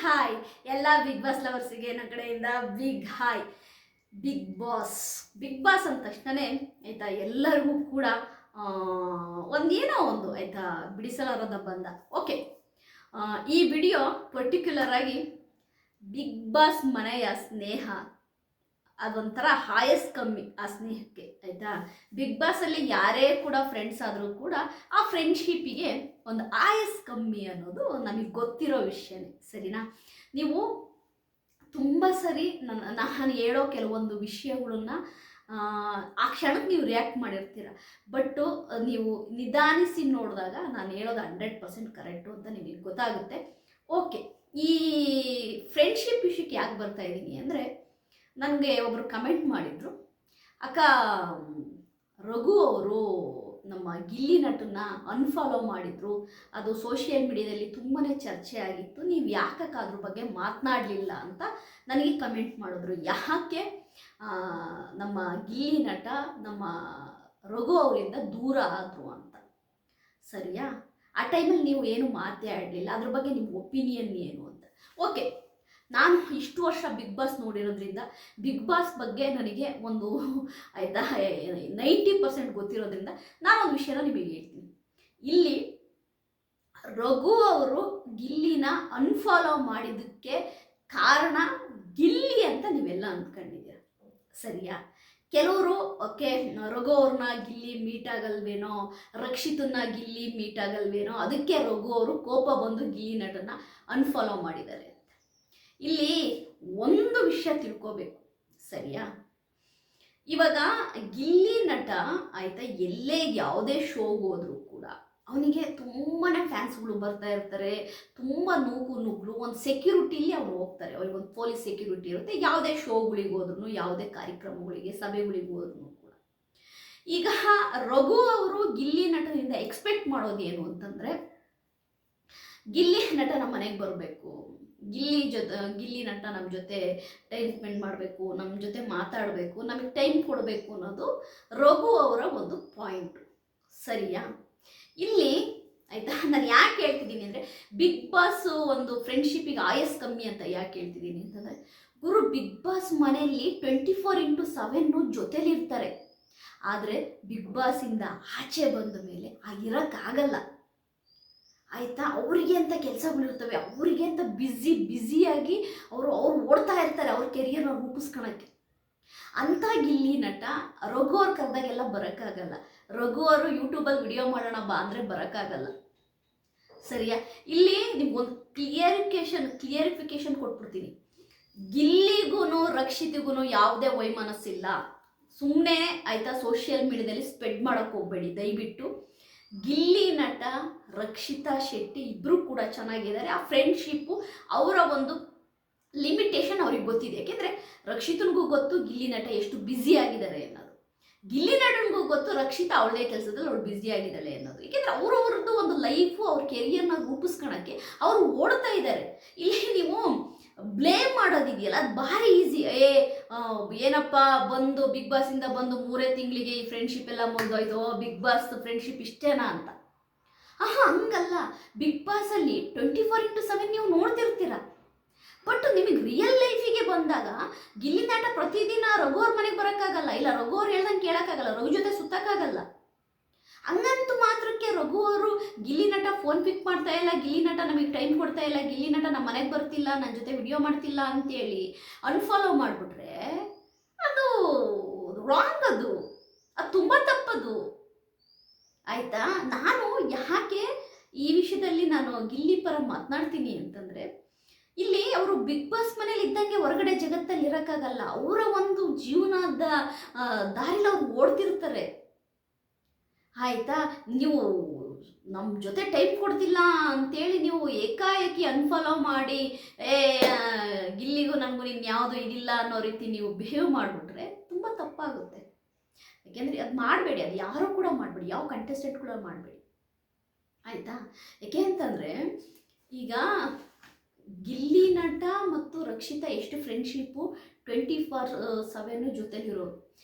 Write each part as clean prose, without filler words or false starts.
Hi ಎಲ್ಲ big boss ಲವರ್ಸಿಗೆ ನನ್ನ ಕಡೆಯಿಂದ ಬಿಗ್ ಹಾಯ್. ಬಿಗ್ ಬಾಸ್ ಅಂದ ತಕ್ಷಣನೇ ಆಯಿತಾ ಎಲ್ಲರಿಗೂ ಕೂಡ ಒಂದೇನೋ ಒಂದು ಆಯಿತಾ ಬಿಡಿಸಲಾರದ ಬಂದ. ಓಕೆ, ಈ ವಿಡಿಯೋ ಪರ್ಟಿಕ್ಯುಲರ್ ಆಗಿ ಬಿಗ್ ಬಾಸ್ ಮನೆಯ ಸ್ನೇಹ ಅದೊಂಥರ ಹಾಯಸ್ ಕಮ್ಮಿ ಆ ಸ್ನೇಹಕ್ಕೆ ಆಯಿತಾ. ಬಿಗ್ ಬಾಸಲ್ಲಿ ಯಾರೇ ಕೂಡ ಫ್ರೆಂಡ್ಸ್ ಆದರೂ ಕೂಡ ಆ ಫ್ರೆಂಡ್ಶಿಪ್ಪಿಗೆ ಒಂದು ಆಯಸ್ ಕಮ್ಮಿ ಅನ್ನೋದು ನಮಗೆ ಗೊತ್ತಿರೋ ವಿಷಯನೇ, ಸರಿನಾ. ನೀವು ತುಂಬ ಸರಿ ನಾನು ಹೇಳೋ ಕೆಲವೊಂದು ವಿಷಯಗಳನ್ನ ಆ ಕ್ಷಣಕ್ಕೆ ನೀವು ರಿಯಾಕ್ಟ್ ಮಾಡಿರ್ತೀರ, ಬಟ್ಟು ನೀವು ನಿಧಾನಿಸಿ ನೋಡಿದಾಗ ನಾನು ಹೇಳೋದು 100% ಕರೆಕ್ಟು ಅಂತ ನಿಮಗೆ ಗೊತ್ತಾಗುತ್ತೆ. ಓಕೆ, ಈ ಫ್ರೆಂಡ್ಶಿಪ್ ವಿಷಯಕ್ಕೆ ಯಾಕೆ ಬರ್ತಾ ಇದ್ದೀನಿ ಅಂದರೆ, ನನಗೆ ಒಬ್ಬರು ಕಮೆಂಟ್ ಮಾಡಿದರು, ಅಕ್ಕ ರಘು ಅವರು ನಮ್ಮ ಗಿಲ್ಲಿ ನಟನ್ನ ಅನ್ಫಾಲೋ ಮಾಡಿದರು, ಅದು ಸೋಷಿಯಲ್ ಮೀಡಿಯಾದಲ್ಲಿ ತುಂಬಾ ಚರ್ಚೆ ಆಗಿತ್ತು, ನೀವು ಯಾಕಕ್ಕೆ ಅದ್ರ ಬಗ್ಗೆ ಮಾತನಾಡಲಿಲ್ಲ ಅಂತ ನನಗೆ ಕಮೆಂಟ್ ಮಾಡಿದ್ರು. ಯಾಕೆ ನಮ್ಮ ಗಿಲ್ಲಿ ನಟ ನಮ್ಮ ರಘು ಅವರಿಂದ ದೂರ ಆದರು ಅಂತ. ಸರಿಯಾ? ಆ ಟೈಮಲ್ಲಿ ನೀವು ಏನು ಮಾತೇ ಆಡಲಿಲ್ಲ, ಅದ್ರ ಬಗ್ಗೆ ನಿಮ್ಮ ಒಪಿನಿಯನ್ ಏನು ಅಂತ. ಓಕೆ, ನಾನು ಇಷ್ಟು ವರ್ಷ ಬಿಗ್ ಬಾಸ್ ನೋಡಿರೋದ್ರಿಂದ ಬಿಗ್ ಬಾಸ್ ಬಗ್ಗೆ ನನಗೆ ಒಂದು ಆಯಿತಾ 90% ಗೊತ್ತಿರೋದ್ರಿಂದ ನಾನೊಂದು ವಿಷಯನ ನಿಮಗೆ ಹೇಳ್ತೀನಿ. ಇಲ್ಲಿ ರಘು ಅವರು ಗಿಲ್ಲಿನ ಅನ್ಫಾಲೋ ಮಾಡಿದ್ದಕ್ಕೆ ಕಾರಣ ಗಿಲ್ಲಿ ಅಂತ ನೀವೆಲ್ಲ ಅಂದ್ಕೊಂಡಿದ್ದೀರ, ಸರಿಯಾ. ಕೆಲವರು ಓಕೆ ರಘು ಅವ್ರನ್ನ ಗಿಲ್ಲಿ ಮೀಟ್ ಆಗಲ್ವೇನೋ, ರಕ್ಷಿತನ್ನ ಗಿಲ್ಲಿ ಮೀಟ್ ಆಗಲ್ವೇನೋ, ಅದಕ್ಕೆ ರಘು ಅವರು ಕೋಪ ಬಂದು ಗಿಲ್ಲಿ ನಟನ್ನ ಅನ್ಫಾಲೋ ಮಾಡಿದ್ದಾರೆ. ಇಲ್ಲಿ ಒಂದು ವಿಷಯ ತಿಳ್ಕೋಬೇಕು, ಸರಿಯಾ. ಇವಾಗ ಗಿಲ್ಲಿ ನಟ ಆಯಿತಾ ಎಲ್ಲೇ ಯಾವುದೇ ಶೋಗೆ ಹೋದರೂ ಕೂಡ ಅವನಿಗೆ ತುಂಬಾ ಫ್ಯಾನ್ಸ್ಗಳು ಬರ್ತಾ ಇರ್ತಾರೆ, ತುಂಬ ನುಗ್ಗಲು ಒಂದು ಸೆಕ್ಯೂರಿಟಿಲಿ ಅವ್ರು ಹೋಗ್ತಾರೆ, ಅವ್ರಿಗೊಂದು ಪೊಲೀಸ್ ಸೆಕ್ಯೂರಿಟಿ ಇರುತ್ತೆ ಯಾವುದೇ ಶೋಗಳಿಗೆ ಹೋದ್ರೂ, ಯಾವುದೇ ಕಾರ್ಯಕ್ರಮಗಳಿಗೆ ಸಭೆಗಳಿಗೆ ಹೋದ್ರೂ ಕೂಡ. ಈಗ ರಘು ಅವರು ಗಿಲ್ಲಿ ನಟನಿಂದ ಎಕ್ಸ್ಪೆಕ್ಟ್ ಮಾಡೋದೇನು ಅಂತಂದರೆ, ಗಿಲ್ಲಿ ನಟ ನಮ್ಮ ಮನೆಗೆ ಬರಬೇಕು, ಗಿಲ್ಲಿ ನಟ ನಮ್ಮ ಜೊತೆ ಟೈಮ್ ಸ್ಪೆಂಡ್ ಮಾಡಬೇಕು, ನಮ್ಮ ಜೊತೆ ಮಾತಾಡಬೇಕು, ನಮಗೆ ಟೈಮ್ ಕೊಡಬೇಕು ಅನ್ನೋದು ರಘು ಅವರ ಒಂದು ಪಾಯಿಂಟು, ಸರಿಯಾ. ಇಲ್ಲಿ ಆಯಿತಾ ನಾನು ಯಾಕೆ ಹೇಳ್ತಿದ್ದೀನಿ ಅಂದರೆ, ಬಿಗ್ ಬಾಸ್ ಒಂದು ಫ್ರೆಂಡ್ಶಿಪ್ಪಿಗೆ ಆಯಸ್ ಕಮ್ಮಿ ಅಂತ ಯಾಕೆ ಹೇಳ್ತಿದ್ದೀನಿ ಅಂತಂದರೆ, ಗುರು ಬಿಗ್ ಬಾಸ್ ಮನೆಯಲ್ಲಿ 24x7 ಜೊತೆಲಿರ್ತಾರೆ, ಆದರೆ ಬಿಗ್ ಬಾಸಿಂದ ಆಚೆ ಬಂದ ಮೇಲೆ ಆಗಿರೋಕ್ಕಾಗಲ್ಲ ಆಯಿತಾ. ಅವರಿಗೆ ಅಂತ ಕೆಲಸಗಳಿರ್ತವೆ, ಅವರಿಗೆ ಅಂತ ಬ್ಯುಸಿಯಾಗಿ ಅವರು ಓಡ್ತಾ ಇರ್ತಾರೆ ಅವ್ರ ಕೆರಿಯರ್ನ ರೂಪಿಸ್ಕೊಳಕ್ಕೆ. ಅಂಥ ಗಿಲ್ಲಿ ನಟ ರಘು ಅವ್ರು ಕರೆದಾಗೆಲ್ಲ ಬರೋಕ್ಕಾಗಲ್ಲ, ರಘು ಅವರು ಯೂಟ್ಯೂಬಲ್ಲಿ ವಿಡಿಯೋ ಮಾಡೋಣ ಬಾ ಅಂದರೆ ಬರೋಕ್ಕಾಗಲ್ಲ, ಸರಿಯಾ. ಇಲ್ಲಿ ನಿಮ್ಗೊಂದು ಕ್ಲಿಯರಿಫಿಕೇಶನ್ ಕೊಟ್ಬಿಡ್ತೀನಿ. ಗಿಲ್ಲಿಗೂ ರಕ್ಷಿತಿಗೂ ಯಾವುದೇ ವೈಮನಸ್ಸಿಲ್ಲ, ಸುಮ್ಮನೆ ಆಯಿತಾ ಸೋಷಿಯಲ್ ಮೀಡಿಯಾದಲ್ಲಿ ಸ್ಪ್ರೆಡ್ ಮಾಡೋಕ್ಕೆ ಹೋಗಬೇಡಿ ದಯವಿಟ್ಟು. ಗಿಲ್ಲಿ ನಟ ರಕ್ಷಿತಾ ಶೆಟ್ಟಿ ಇಬ್ಬರು ಕೂಡ ಚೆನ್ನಾಗಿದ್ದಾರೆ. ಆ ಫ್ರೆಂಡ್ಶಿಪ್ಪು ಅವರ ಒಂದು ಲಿಮಿಟೇಷನ್ ಅವ್ರಿಗೆ ಗೊತ್ತಿದೆ, ಯಾಕೆಂದರೆ ರಕ್ಷಿತನಿಗೂ ಗೊತ್ತು ಗಿಲ್ಲಿ ನಟ ಎಷ್ಟು ಬ್ಯುಸಿ ಆಗಿದ್ದಾರೆ ಅನ್ನೋದು, ಗಿಲ್ಲಿ ನಟನಿಗೂ ಗೊತ್ತು ರಕ್ಷಿತಾ ಅವಳದೇ ಕೆಲಸದಲ್ಲಿ ಅವಳು ಬ್ಯುಸಿ ಆಗಿದ್ದಾಳೆ ಅನ್ನೋದು, ಏಕೆಂದರೆ ಅವ್ರದ್ದು ಒಂದು ಲೈಫು ಅವ್ರ ಕೆರಿಯರ್ನ ರೂಪಿಸ್ಕೊಳಕ್ಕೆ ಅವರು ಓಡ್ತಾ ಇದ್ದಾರೆ. ಇಲ್ಲಿ ನೀವು ಬ್ಲೇಮ್ ಮಾಡೋದಿದೆಯಲ್ಲ ಅದು ಭಾರಿ ಈಸಿ. ಏನಪ್ಪ ಬಂದು ಬಿಗ್ ಬಾಸಿಂದ ಬಂದು 3 ತಿಂಗಳಿಗೆ ಈ ಫ್ರೆಂಡ್ಶಿಪ್ ಎಲ್ಲ ಮುಗಿದೋಯ್ತು, ಬಿಗ್ ಬಾಸ್ ಫ್ರೆಂಡ್ಶಿಪ್ ಇಷ್ಟೇನಾ ಅಂತ. ಹಂಗಲ್ಲ, ಬಿಗ್ ಬಾಸಲ್ಲಿ 24x7 ನೀವು ನೋಡ್ತಿರ್ತೀರ, ಬಟ್ ನಿಮಗೆ ರಿಯಲ್ ಲೈಫಿಗೆ ಬಂದಾಗ ಗಿಲ್ಲಿ ನಟ ಪ್ರತಿದಿನ ರಘು ಅವ್ರ ಮನೆಗೆ ಬರೋಕ್ಕಾಗಲ್ಲ, ಇಲ್ಲ ರಘು ಅವ್ರು ಹೇಳ್ದಂಗೆ ಕೇಳೋಕ್ಕಾಗಲ್ಲ, ರಘು ಜೊತೆ ಸುತ್ತಕ್ಕಾಗಲ್ಲ. ಹಂಗಂತೂ ಮಾತ್ರಕ್ಕೆ ರಘು ಅವರು ಗಿಲ್ಲಿ ನಟ ಫೋನ್ ಪಿಕ್ ಮಾಡ್ತಾ ಇಲ್ಲ, ಗಿಲ್ಲಿ ನಟ ನಮಗೆ ಟೈಮ್ ಕೊಡ್ತಾ ಇಲ್ಲ, ಗಿಲ್ಲಿ ನಟ ನಮ್ಮ ಮನೆಗೆ ಬರ್ತಿಲ್ಲ, ನನ್ನ ಜೊತೆ ವಿಡಿಯೋ ಮಾಡ್ತಿಲ್ಲ ಅಂತೇಳಿ ಅನ್ಫಾಲೋ ಮಾಡಿಬಿಟ್ರೆ ಅದು ರಾಂಗ್, ಅದು ತುಂಬ ತಪ್ಪದು ಆಯಿತಾ. ನಾನು ಯಾಕೆ ಈ ವಿಷಯದಲ್ಲಿ ನಾನು ಗಿಲ್ಲಿ ಪರ ಮಾತನಾಡ್ತೀನಿ ಅಂತಂದರೆ, ಇಲ್ಲಿ ಅವರು ಬಿಗ್ ಬಾಸ್ ಮನೇಲಿ ಇದ್ದಂಗೆ ಹೊರಗಡೆ ಜಗತ್ತಲ್ಲಿ ಇರೋಕ್ಕಾಗಲ್ಲ, ಅವರ ಒಂದು ಜೀವನದ ದಾರಿಲಿ ಅವ್ರು ಓಡ್ತಿರ್ತಾರೆ ಆಯಿತಾ. ನೀವು ನಮ್ಮ ಜೊತೆ ಟೈಮ್ ಕೊಡ್ತಿಲ್ಲ ಅಂತೇಳಿ ನೀವು ಏಕಾಏಕಿ ಅನ್ಫಾಲೋ ಮಾಡಿ ಗಿಲ್ಲಿಗೂ ನನಗೂ ಇನ್ಯಾವುದು ಇದಿಲ್ಲ ಅನ್ನೋ ರೀತಿ ನೀವು ಬಿಹೇವ್ ಮಾಡಿಬಿಟ್ರೆ ತುಂಬ ತಪ್ಪಾಗುತ್ತೆ. ಯಾಕೆಂದರೆ ಅದು ಮಾಡಬೇಡಿ, ಅದು ಯಾರೂ ಕೂಡ ಮಾಡಬೇಡಿ, ಯಾವ ಕಂಟೆಸ್ಟೆಂಟ್ ಕೂಡ ಮಾಡಬೇಡಿ ಆಯಿತಾ. ಯಾಕೆ ಅಂತಂದರೆ, ಈಗ ಗಿಲ್ಲಿ ನಟ ಮತ್ತು ರಕ್ಷಿತಾ ಎಷ್ಟು ಫ್ರೆಂಡ್ಶಿಪ್ಪು 24/7 ಜೊತೆಲಿರೋರು.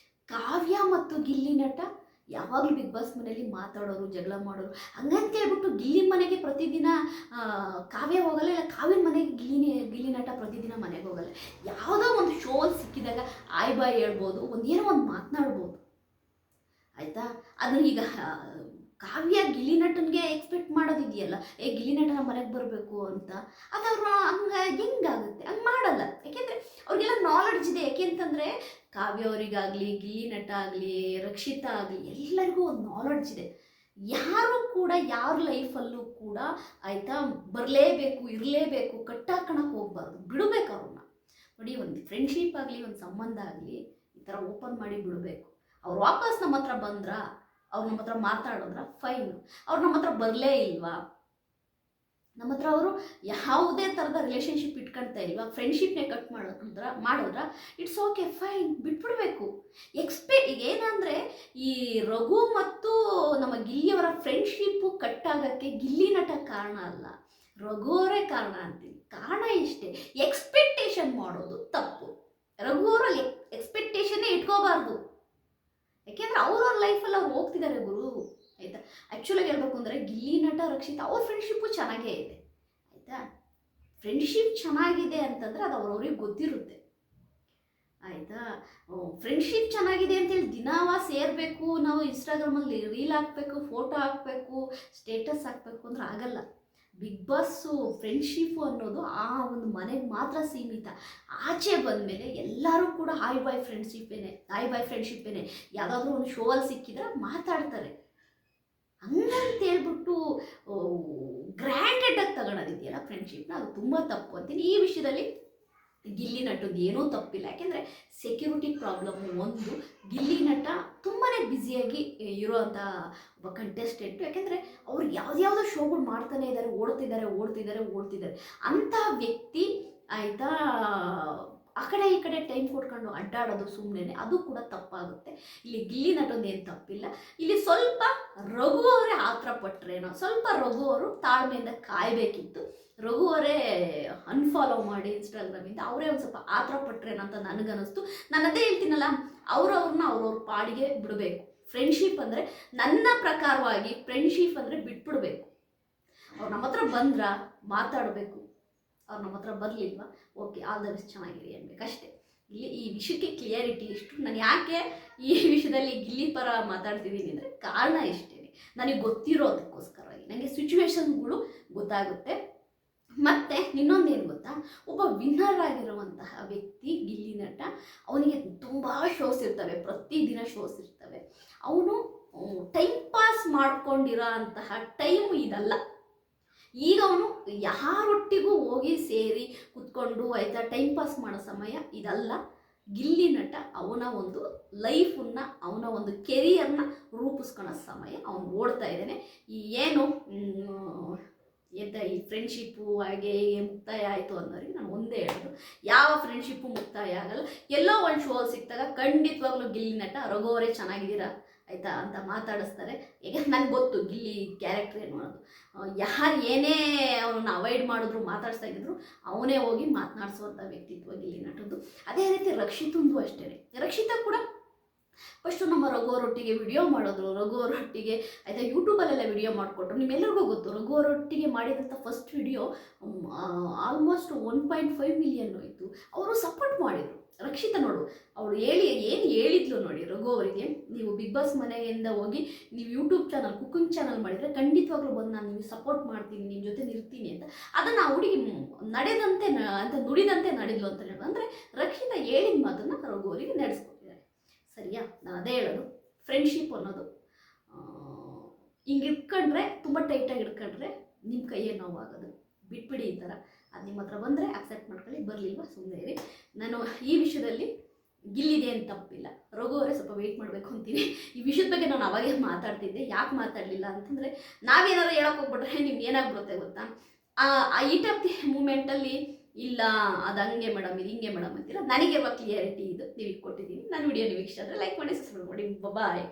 ಕಾವ್ಯ ಮತ್ತು ಗಿಲ್ಲಿ ನಟ ಯಾವಾಗಲೂ ಬಿಗ್ ಬಾಸ್ ಮನೆಯಲ್ಲಿ ಮಾತಾಡೋರು, ಜಗಳ ಮಾಡೋರು. ಹಂಗಂತ ಹೇಳ್ಬಿಟ್ಟು ಗಿಲ್ಲಿ ಮನೆಗೆ ಪ್ರತಿದಿನ ಕಾವ್ಯ ಹೋಗಲ್ಲ, ಇಲ್ಲ ಕಾವ್ಯನ ಮನೆಗೆ ಗಿಲ್ಲಿ ನಟ ಪ್ರತಿದಿನ ಮನೆಗೆ ಹೋಗಲ್ಲ. ಯಾವುದೋ ಒಂದು ಶೋ ಸಿಕ್ಕಿದಾಗ ಆಯ್ ಬಾಯ್ ಹೇಳ್ಬೋದು, ಏನೋ ಒಂದು ಮಾತನಾಡ್ಬೋದು, ಆಯಿತಾ. ಅದನ್ನ ಈಗ ಕಾವ್ಯ ಗಿಲ್ಲಿ ನಟನಿಗೆ ಎಕ್ಸ್ಪೆಕ್ಟ್ ಮಾಡೋದಿದೆಯಲ್ಲ, ಗಿಲ್ಲಿ ನಟನ ಮನೆಗೆ ಬರಬೇಕು ಅಂತ, ಅದು ಅವ್ರು ಹೆಂಗಾಗುತ್ತೆ? ಹಂಗೆ ಮಾಡಲ್ಲ. ಯಾಕೆಂದರೆ ಅವ್ರಿಗೆಲ್ಲ ನಾಲೆಡ್ಜ್ ಇದೆ. ಯಾಕೆಂತಂದರೆ ಕಾವ್ಯ ಅವರಿಗಾಗಲಿ, ಗಿಲ್ಲಿ ನಟ ಆಗಲಿ, ರಕ್ಷಿತಾ ಆಗಲಿ, ಎಲ್ಲರಿಗೂ ಒಂದು ನಾಲೆಡ್ಜ್ ಇದೆ. ಯಾರು ಕೂಡ ಯಾರ ಲೈಫಲ್ಲೂ ಕೂಡ ಆಯಿತಾ ಬರಲೇಬೇಕು, ಇರಲೇಬೇಕು, ಕಟ್ಟಾಕಣಕ್ಕೆ ಹೋಗ್ಬಾರ್ದು, ಬಿಡಬೇಕು ಅವ್ರನ್ನ. ನೋಡಿ, ಒಂದು ಫ್ರೆಂಡ್ಶಿಪ್ ಆಗಲಿ, ಒಂದು ಸಂಬಂಧ ಆಗಲಿ, ಈ ಥರ ಓಪನ್ ಮಾಡಿ ಬಿಡಬೇಕು. ಅವ್ರು ವಾಪಸ್ ನಮ್ಮ ಹತ್ರ ಬಂದ್ರ, ಅವ್ರು ನಮ್ಮ ಹತ್ರ ಮಾತಾಡಿದ್ರ ಫೈನ್. ಅವ್ರು ನಮ್ಮ ಹತ್ರ ಬರಲೇ ಇಲ್ವಾ, ನಮ್ಮ ಹತ್ರ ಅವರು ಯಾವುದೇ ಥರದ ರಿಲೇಷನ್ಶಿಪ್ ಇಟ್ಕೊಳ್ತಾ ಇಲ್ವಾ, ಫ್ರೆಂಡ್ಶಿಪ್ನೇ ಕಟ್ ಮಾಡಿದ್ರ ಇಟ್ಸ್ ಓಕೆ, ಫೈನ್, ಬಿಟ್ಬಿಡ್ಬೇಕು. ಈಗ ಏನಂದರೆ ಈ ರಘು ಮತ್ತು ನಮ್ಮ ಗಿಲ್ಲಿಯವರ ಫ್ರೆಂಡ್ಶಿಪ್ಪು ಕಟ್ಟಾಗಕ್ಕೆ ಗಿಲ್ಲಿ ನಟ ಕಾರಣ ಅಲ್ಲ, ರಘು ಅವರೇ ಕಾರಣ ಅಂತೀನಿ. ಕಾರಣ ಇಷ್ಟೇ, ಎಕ್ಸ್ಪೆಕ್ಟೇಷನ್ ಮಾಡೋದು ತಪ್ಪು. ರಘು ಅವರಲ್ಲಿ ಎಕ್ಸ್ಪೆಕ್ಟೇಷನ್ನೇ ಇಟ್ಕೋಬಾರ್ದು. ಯಾಕೆಂದರೆ ಅವ್ರವ್ರ ಲೈಫಲ್ಲಿ ಅವ್ರು ಹೋಗ್ತಿದ್ದಾರೆ ಗುರು, ಆಯಿತಾ. ಆ್ಯಕ್ಚುಲಾಗಿ ಹೇಳ್ಬೇಕು ಅಂದರೆ ಗಿಲ್ಲಿ ನಟ, ರಕ್ಷಿತಾ ಅವ್ರ ಫ್ರೆಂಡ್ಶಿಪ್ಪು ಚೆನ್ನಾಗೇ ಇದೆ, ಆಯಿತಾ. ಫ್ರೆಂಡ್ಶಿಪ್ ಚೆನ್ನಾಗಿದೆ ಅಂತಂದರೆ ಅದು ಅವ್ರವ್ರಿಗೆ ಗೊತ್ತಿರುತ್ತೆ, ಆಯಿತಾ. ಫ್ರೆಂಡ್ಶಿಪ್ ಚೆನ್ನಾಗಿದೆ ಅಂತೇಳಿ ದಿನಾವ ಸೇರಬೇಕು, ನಾವು ಇನ್ಸ್ಟಾಗ್ರಾಮಲ್ಲಿ ರೀಲ್ ಹಾಕಬೇಕು, ಫೋಟೋ ಹಾಕಬೇಕು, ಸ್ಟೇಟಸ್ ಹಾಕಬೇಕು ಅಂದ್ರೆ ಆಗಲ್ಲ. ಬಿಗ್ ಬಾಸ್ಸು ಫ್ರೆಂಡ್ಶಿಪ್ಪು ಅನ್ನೋದು ಆ ಒಂದು ಮನೆಗೆ ಮಾತ್ರ ಸೀಮಿತ. ಆಚೆ ಬಂದಮೇಲೆ ಎಲ್ಲರೂ ಕೂಡ ಹಾಯ್ ಬಾಯ್ ಫ್ರೆಂಡ್ಶಿಪ್ಪೇನೆ. ಯಾವುದಾದ್ರೂ ಒಂದು ಶೋ ಅಲ್ಲಿ ಸಿಕ್ಕಿದ್ರೆ ಮಾತಾಡ್ತಾರೆ. ಹಂಗಂತ ಹೇಳ್ಬಿಟ್ಟು ಗ್ರ್ಯಾಂಡೆಡಾಗಿ ತಗೊಳೋದಿದೆಯಲ್ಲ ಫ್ರೆಂಡ್ಶಿಪ್ನ, ಅದು ತುಂಬ ತಪ್ಪು ಅಂತೀನಿ. ಈ ವಿಷಯದಲ್ಲಿ ಗಿಲ್ಲಿ ನಟದ್ದು ಏನೂ ತಪ್ಪಿಲ್ಲ. ಯಾಕೆಂದರೆ ಸೆಕ್ಯೂರಿಟಿ ಪ್ರಾಬ್ಲಮ್ಮು ಒಂದು. ಗಿಲ್ಲಿ ನಟ ತುಂಬಾ ಬ್ಯುಸಿಯಾಗಿ ಇರೋವಂಥ ಒಬ್ಬ ಕಂಟೆಸ್ಟೆಂಟು. ಯಾಕೆಂದರೆ ಅವ್ರು ಯಾವುದ್ಯಾವುದೋ ಶೋಗಳು ಮಾಡ್ತಾನೆ ಇದ್ದಾರೆ, ಓಡ್ತಿದ್ದಾರೆ. ಅಂಥ ವ್ಯಕ್ತಿ, ಆಯಿತಾ, ಆ ಕಡೆ ಈ ಕಡೆ ಟೈಮ್ ಕೊಟ್ಕೊಂಡು ಅಡ್ಡಾಡೋದು ಸುಮ್ಮನೆ, ಅದು ಕೂಡ ತಪ್ಪಾಗುತ್ತೆ. ಇಲ್ಲಿ ಗಿಲ್ಲಿ ನಟೊಂದು ಏನು ತಪ್ಪಿಲ್ಲ. ಇಲ್ಲಿ ಸ್ವಲ್ಪ ರಘು ಅವರೇ ಆತರ ಪಟ್ರೇನೋ, ಸ್ವಲ್ಪ ರಘು ಅವರು ತಾಳ್ಮೆಯಿಂದ ಕಾಯಬೇಕಿತ್ತು. ರಘು ಅವರೇ ಅನ್ಫಾಲೋ ಮಾಡಿ ಇನ್ಸ್ಟಾಗ್ರಾಮಿಂದ ಅವರೇ ಒಂದು ಸ್ವಲ್ಪ ಆತರ ಪಟ್ರೇನೋ ಅಂತ ನನಗನ್ನಿಸ್ತು. ನಾನು ಅದೇ ಹೇಳ್ತೀನಲ್ಲ, ಅವ್ರವ್ರ ಪಾಡಿಗೆ ಬಿಡಬೇಕು. ಫ್ರೆಂಡ್ಶಿಪ್ ಅಂದರೆ ನನ್ನ ಪ್ರಕಾರವಾಗಿ ಫ್ರೆಂಡ್ಶಿಪ್ ಅಂದರೆ ಬಿಟ್ಬಿಡ್ಬೇಕು. ಅವ್ರು ನಮ್ಮ ಹತ್ರ ಬಂದ್ರ ಮಾತಾಡಬೇಕು, ಅವ್ರು ನಮ್ಮ ಹತ್ರ ಬರಲಿಲ್ವಾ, ಓಕೆ, ಆಲ್ ದ ಬೆಸ್ಟ್, ಚೆನ್ನಾಗಿರಿ ಅನ್ಬೇಕಷ್ಟೇ. ಇಲ್ಲಿ ಈ ವಿಷಯಕ್ಕೆ ಕ್ಲಿಯರಿಟಿ ಇಷ್ಟು. ನಾನು ಯಾಕೆ ಈ ವಿಷಯದಲ್ಲಿ ಗಿಲ್ಲಿ ಪರ ಮಾತಾಡ್ತಿದ್ದೀನಿ ಅಂದರೆ ಕಾರಣ ಇಷ್ಟೇ, ನನಗೆ ಗೊತ್ತಿರೋದಕ್ಕೋಸ್ಕರವಾಗಿ. ನನಗೆ ಸಿಚುವೇಶನ್ಗಳು ಗೊತ್ತಾಗುತ್ತೆ. ಮತ್ತು ಇನ್ನೊಂದೇನು ಗೊತ್ತಾ, ಒಬ್ಬ ವಿನ್ನರ್ ಆಗಿರುವಂತಹ ವ್ಯಕ್ತಿ ಗಿಲ್ಲಿ ನಟ. ಅವನಿಗೆ ತುಂಬ ಶೋಸ್ ಇರ್ತವೆ, ಪ್ರತಿದಿನ ಶೋಸ್ ಇರ್ತವೆ. ಅವನು ಟೈಮ್ ಪಾಸ್ ಮಾಡ್ಕೊಂಡಿರೋ ಅಂತಹ ಟೈಮ್ ಇದಲ್ಲ. ಈಗ ಅವನು ಯಾರೊಟ್ಟಿಗೂ ಹೋಗಿ ಸೇರಿ ಕುತ್ಕೊಂಡು ಆಯಿತಾ ಟೈಮ್ ಪಾಸ್ ಮಾಡೋ ಸಮಯ ಇದಲ್ಲ. ಗಿಲ್ಲಿ ನಟ ಅವನ ಒಂದು ಲೈಫನ್ನು, ಅವನ ಒಂದು ಕೆರಿಯರ್ನ ರೂಪಿಸ್ಕೊಳ್ಳೋ ಸಮಯ ಅವನು ಓಡ್ತಾ ಇದ್ದಾನೆ. ಈ ಏನು ಈ ಫ್ರೆಂಡ್ಶಿಪ್ಪು ಹಾಗೆ ಮುಕ್ತಾಯ ಆಯಿತು ಅನ್ನೋರಿಗೆ ನಾನು ಒಂದೇ ಹೇಳೋದು, ಯಾವ ಫ್ರೆಂಡ್ಶಿಪ್ಪು ಮುಕ್ತಾಯ ಆಗಲ್ಲ. ಎಲ್ಲೋ ಒಂದು ಶೋ ಸಿಕ್ಕಿದಾಗ ಖಂಡಿತವಾಗ್ಲೂ ಗಿಲ್ಲಿ ನಟ ರಘು ಅವರೇ ಚೆನ್ನಾಗಿದ್ದೀರಾ ಆಯಿತಾ ಅಂತ ಮಾತಾಡಿಸ್ತಾರೆ. ಈಗ ನನಗೆ ಗೊತ್ತು ಗಿಲ್ಲಿ ಕ್ಯಾರೆಕ್ಟರ್ ಏನು ಮಾಡೋದು. ಯಾರು ಏನೇ ಅವನನ್ನು ಅವಾಯ್ಡ್ ಮಾಡಿದ್ರು, ಮಾತಾಡ್ಸ್ತಾ ಇದ್ದರು, ಅವನೇ ಹೋಗಿ ಮಾತನಾಡಿಸುವಂಥ ವ್ಯಕ್ತಿತ್ವ ಗಿಲ್ಲಿ ನಟದ್ದು. ಅದೇ ರೀತಿ ರಕ್ಷಿತಂದು ಅಷ್ಟೇ. ರಕ್ಷಿತಾ ಕೂಡ ಫಸ್ಟು ನಮ್ಮ ರಘು ಅವರೊಟ್ಟಿಗೆ ವಿಡಿಯೋ ಮಾಡಿದ್ರು. ರಘು ಅವರೊಟ್ಟಿಗೆ ಆಯಿತಾ ಯೂಟ್ಯೂಬಲ್ಲೆಲ್ಲ ವಿಡಿಯೋ ಮಾಡಿಕೊಟ್ರು. ನಿಮ್ಮೆಲ್ಲರಿಗೂ ಗೊತ್ತು, ರಘು ಅವರೊಟ್ಟಿಗೆ ಮಾಡಿದಂಥ ಫಸ್ಟ್ ವಿಡಿಯೋ ಆಲ್ಮೋಸ್ಟ್ 1.5 ಮಿಲಿಯನ್ ಹೋಯಿತು. ಅವರು ಸಪೋರ್ಟ್ ಮಾಡಿದರು. ರಕ್ಷಿತಾ ನೋಡು, ಅವಳು ಏನು ಹೇಳಿದ್ಲು ನೋಡಿ ರಘು ಅವರಿಗೆ, ನೀವು ಬಿಗ್ ಬಾಸ್ ಮನೆಯಿಂದ ಹೋಗಿ ನೀವು ಯೂಟ್ಯೂಬ್ ಚಾನಲ್, ಕುಕಿಂಗ್ ಚಾನಲ್ ಮಾಡಿದರೆ ಖಂಡಿತವಾಗ್ಲೂ ಬಂದು ನಾನು ನಿಮಗೆ ಸಪೋರ್ಟ್ ಮಾಡ್ತೀನಿ, ನಿಮ್ಮ ಜೊತೆ ನಿಲ್ತೀನಿ ಅಂತ. ಅದನ್ನು ಆ ಹುಡುಗಿ ನುಡಿದಂತೆ ನಡೆದ್ಲು ಅಂತ ಹೇಳೋದು. ಅಂದರೆ ರಕ್ಷಿತಾ ಹೇಳಿದ ಮಾತನ್ನು ರಘು ಅವರಿಗೆ ನಡೆಸ್ಕೊಟ್ಟಿದ್ದಾರೆ. ಸರಿಯಾ? ನಾನು ಅದೇ ಹೇಳೋದು, ಫ್ರೆಂಡ್ಶಿಪ್ ಅನ್ನೋದು ಹಿಂಗೆ ಇಟ್ಕೊಂಡ್ರೆ, ತುಂಬ ಟೈಟಾಗಿ ಇಟ್ಕೊಂಡ್ರೆ ನಿಮ್ಮ ಕೈಯೇ ನೋವಾಗೋದು. ಬಿಟ್ಬಿಡಿ ಈ ಥರ. ಅದು ನಿಮ್ಮ ಹತ್ರ ಬಂದರೆ ಅಕ್ಸೆಪ್ಟ್ ಮಾಡ್ಕೊಳ್ಳಿ, ಬರಲಿಲ್ವ ಸುಮ್ಮನೆ ಇರಿ. ನಾನು ಈ ವಿಷಯದಲ್ಲಿ ಗಿಲ್ಲಿದೆ ಅಂತ ತಪ್ಪಿಲ್ಲ, ರಘು ಅವರೇ ಸ್ವಲ್ಪ ವೆಯ್ಟ್ ಮಾಡಬೇಕು ಅಂತೀನಿ. ಈ ವಿಷಯದ ಬಗ್ಗೆ ನಾನು ಅವಾಗೇ ಮಾತಾಡ್ತಿದ್ದೆ. ಯಾಕೆ ಮಾತಾಡಲಿಲ್ಲ ಅಂತಂದರೆ, ನಾವೇನಾದ್ರು ಹೇಳೋಕೆ ಹೋಗ್ಬಿಟ್ರೆ ನಿಮ್ಗೆ ಏನಾಗ್ಬಿಡುತ್ತೆ ಗೊತ್ತಾ, ಆ ಈಟ್ ಆಫ್ ದಿ ಮೂಮೆಂಟಲ್ಲಿ ಇಲ್ಲ ಅದು ಹಂಗೆ ಮೇಡಮ್, ಇದು ಹಿಂಗೆ ಮೇಡಮ್ ಅಂತೀರ. ನನಗೆ ಕ್ಲಿಯರಿಟಿ ಇದು ನೀವು ಕೊಟ್ಟಿದ್ದೀನಿ. ನಾನು ವಿಡಿಯೋ ನೀವು ಇಷ್ಟ ಆದರೆ ಲೈಕ್ ಮಾಡಿ, ಸಬ್ಸ್ಕ್ರೈಬ್ ಮಾಡಿ. ಬಾಯ್.